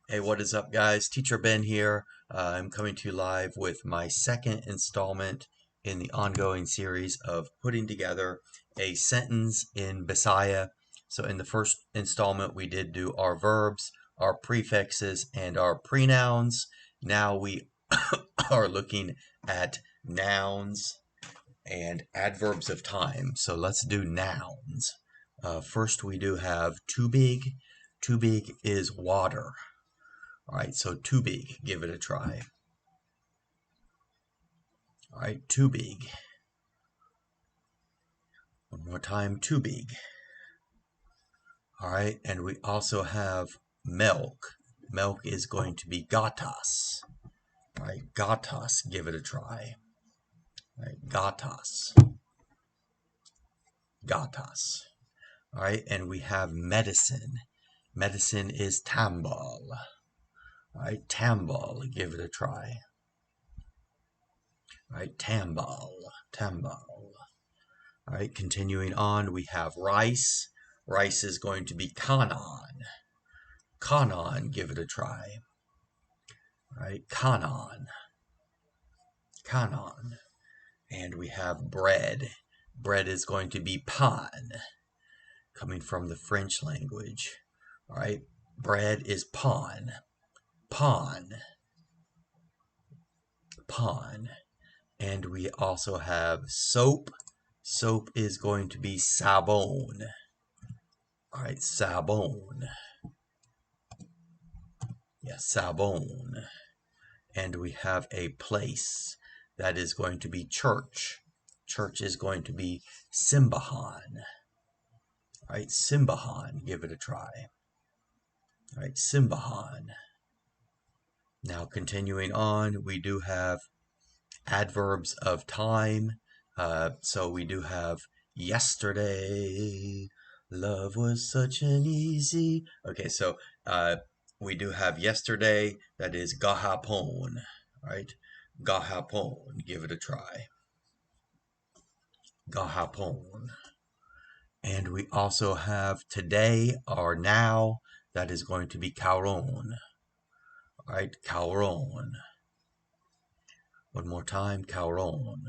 Hey, what is up, guys? Teacher Ben here. I'm coming to you live with my second installment in the ongoing series of putting together a sentence in Bisaya. So, in the first installment, we did do our verbs, our prefixes, and our pronouns. Now we are looking at nouns and adverbs of time. So, let's do nouns. First, we do have too big. Too big is water. All right, so too big, give it a try. All right, too big. One more time, too big. All right, and we also have milk. Milk is going to be gatas. All right, gatas, give it a try. All right, gatas. Gatas. All right, and we have medicine. Medicine is tambal. All right, tambal, give it a try. All right, tambal, tambal. All right, continuing on, we have rice. Rice is going to be kanan. Kanan, give it a try. All right, kanan. Kanan. And we have bread. Bread is going to be pan, coming from the French language. All right, bread is pan. Pan. Pan. And we also have soap. Soap is going to be sabon. All right, sabon. Yes, sabon. And we have a place that is going to be church. Church is going to be simbahan. All right, simbahan, give it a try. All right, simbahan. Now continuing on, we do have adverbs of time. So we do have yesterday. Love was such an easy. Okay, so we do have yesterday. That is gahapon. Right? Gahapon. Give it a try. Gahapon. And we also have today or now. That is going to be kauron. All right, kauron. One more time, kauron.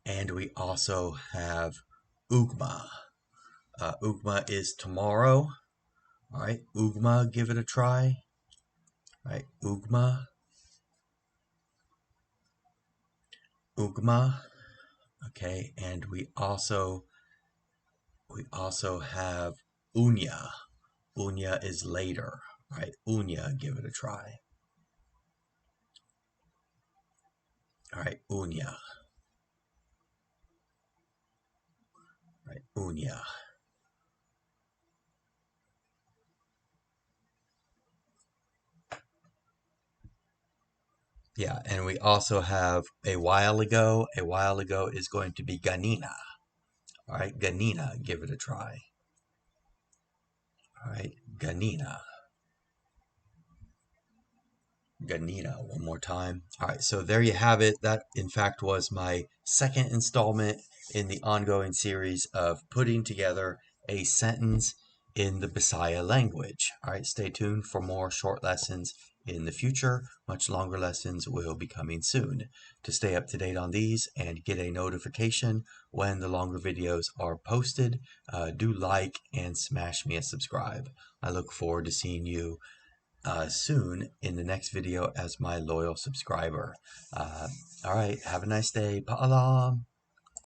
And we also have ugma. Ugma is tomorrow. All right, ugma, give it a try. All right, ugma. Ugma. Okay, and we also have unya. Unya is later. All right, unya, give it a try. All right, unya. All right, unya. Yeah, and we also have a while ago. A while ago is going to be ganina. All right, ganina, give it a try. All right, ganina. Ganina, one more time. All right, so there you have it. That, in fact, was my second installment in the ongoing series of putting together a sentence in the Bisaya language. All right, stay tuned for more short lessons in the future. Much longer lessons will be coming soon. To stay up to date on these and get a notification when the longer videos are posted, do like and smash me a subscribe. I look forward to seeing you soon in the next video as my loyal subscriber. All right, have a nice day. Paalam.